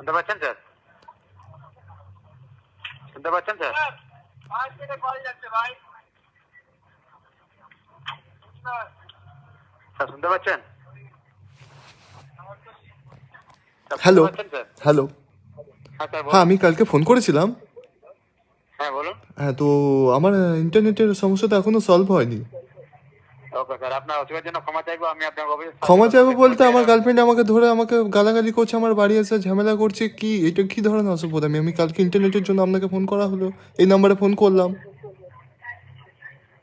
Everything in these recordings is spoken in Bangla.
শুনতে পাচ্ছেন স্যার? শুনতে পাচ্ছেন স্যার? স্যার শুনতে পাচ্ছেন? Hello sir? হ্যালো হ্যাঁ স্যার হ্যাঁ, বলুন। আমি কালকে ফোন করেছিলাম। হ্যাঁ বলুন। হ্যাঁ, তো আমার ইন্টারনেটের সমস্যাটা এখনো সলভ হয়নি। ওকে স্যার, আপনার অসুবিধার জন্য ক্ষমা চাইবো। আমি আপনার অফিসে ক্ষমা চাইবো বলতে আমার গার্লফ্রেন্ড আমাকে ধরে আমাকে গালাগালি করছে, আমার বাড়ি এসে ঝামেলা করছে। কি এটা কি ধরনের অসভ্যতা? আমি কালকে ইন্টারনেটের জন্য আপনাকে ফোন করা হলো, এই নাম্বারে ফোন করলাম।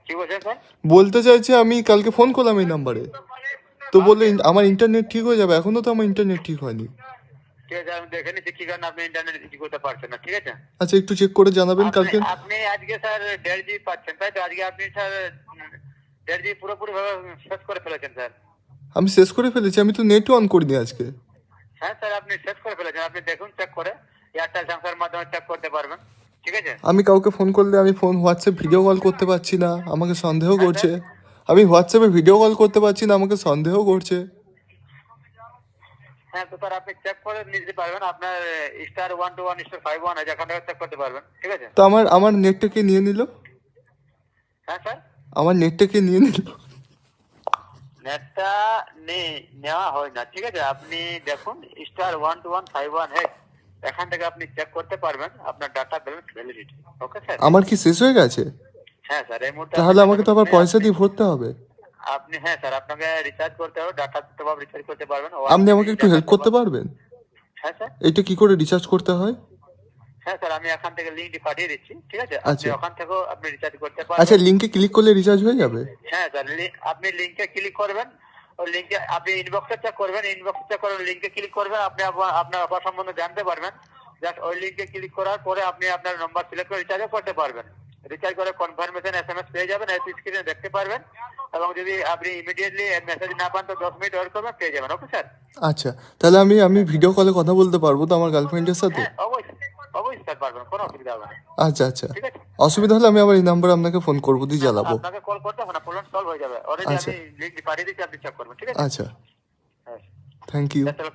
কি বলছেন স্যার? বলতে চাইছে আমি কালকে ফোন করলাম এই নাম্বারে, তো বললে ওকে, আমার ইন্টারনেট ঠিক হয়ে যাবে। এখনো তো আমার ইন্টারনেট ঠিক হয়নি। ঠিক আছে, আমি দেখে নিচ্ছি কি কারণে আপনি ইন্টারনেট কিছু করতে পারছেন না। ঠিক আছে, আচ্ছা, একটু চেক করে জানাবেন আপনি কালকে। আপনি আজকে স্যার 1.5 GB পাচ্ছেন, তাই তো? আজকে আপনি স্যার 1.5 GB পুরোপুরি ভাবে শেষ করে ফেলেছেন স্যার। আমি শেষ করে ফেলেছি, আমি তো নেটও অন করিনি আজকে। হ্যাঁ স্যার, আপনি শেষ করে ফেলেছেন। আপনি দেখুন, চেক করে এয়ারটেল স্যামসাংয়ের মাধ্যমে চেক করতে পারবেন। ঠিক আছে? আমি কাউকে ফোন করলে আমি হোয়াটসঅ্যাপ ভিডিও কল করতে পারছি না, আমাকে সন্দেহ হ্যাঁ করছে। স্যার। আমি হোয়াটসঅ্যাপে ভিডিও কল করতে পারছি না, আমাকে সন্দেহ করছে। হ্যাঁ তো স্যার, আপনি চেক করে নিতে পারবেন। আপনার *121*51 আছে, এখান থেকে চেক করতে পারবেন। ঠিক আছে? তো আমার আমার নেটটা কে নিয়ে নিল? হ্যাঁ স্যার, আমার নেটটা কে নিয়ে নিল? নেটটা নেওয়া হয় না। ঠিক আছে, আপনি দেখুন *12151#, এখান থেকে আপনি চেক করতে পারবেন আপনার data balance validity. Okay sir? আমার কি শেষ হয়ে গেছে? হ্যাঁ স্যার, এই মুহূর্তে তাহলে আপনার আমাকে তো ডাটা আবার নেই। পয়সা আপনি দিয়ে ভরতে হবে। আপনি হ্যাঁ স্যার, আপনাকে রিচার্জ করতে হবে। ডাটা তো রিচার্জ করতে পারবেন আপনি 1 আমাকে GB একটু ডাটা হেল্প তো। করতে পারবেন? হ্যাঁ স্যার। এটা কি করে রিচার্জ করতে হয়? হ্যাঁ স্যার, আমি এখান থেকে লিঙ্কটি পাঠিয়ে দিচ্ছি। ঠিক আছে, আপনি আচ্ছা ওখান থেকেও আপনি রিচার্জ করতে আচ্ছা, পারবেন। লিঙ্কে ক্লিক করলে রিচার্জ হয়ে যাবে? হ্যাঁ স্যার, আপনি লিঙ্কে ক্লিক করবেন। ওই লিঙ্কে আপনি ইনবক্সে চেক করবেন, ইনবক্সে চেক করে লিঙ্কে ক্লিক করবেন। আপনি আপনার অফার সম্বন্ধে জানতে পারবেন। জাস্ট ওই লিঙ্কে ক্লিক করার পরে আপনি আপনার নম্বর সিলেক্ট করে রিচার্জও করতে পারবেন। রিচার্জ করে কনফার্মেশন SMS পেয়ে যাবেন, এস স্ক্রিনে দেখতে পারবেন। এবং যদি আপনি ইমিডিয়েটলি মেসেজ না পান তো 10 মিনিট ওয়েট করবেন, পেয়ে যাবেন। Okay sir? আচ্ছা, তাহলে আমি আমি ভিডিও কলে কথা বলতে পারবো তো আমার গার্লফ্রেন্ডের সাথে? হ্যাঁ অবশ্যই, অবশ্যই স্যার পারবেন, কোনো অসুবিধা হবে না। আচ্ছা আচ্ছা, ঠিক আছে? হ্যাঁ, অসুবিধা হলে আমি আবার এই নাম্বারে আপনাকে ফোন করবো, দিয়ে জ্বালাবো। আপনাকে কল করতে হবে না, প্রবলেম সলভ হয়ে যাবে। অলরেডি আচ্ছা আমি লিঙ্ক পাঠিয়ে দিচ্ছি, আপনি চেক করবেন। ঠিক আছে? আচ্ছা, হ্যাঁ থ্যাংক ইউ। স্যার,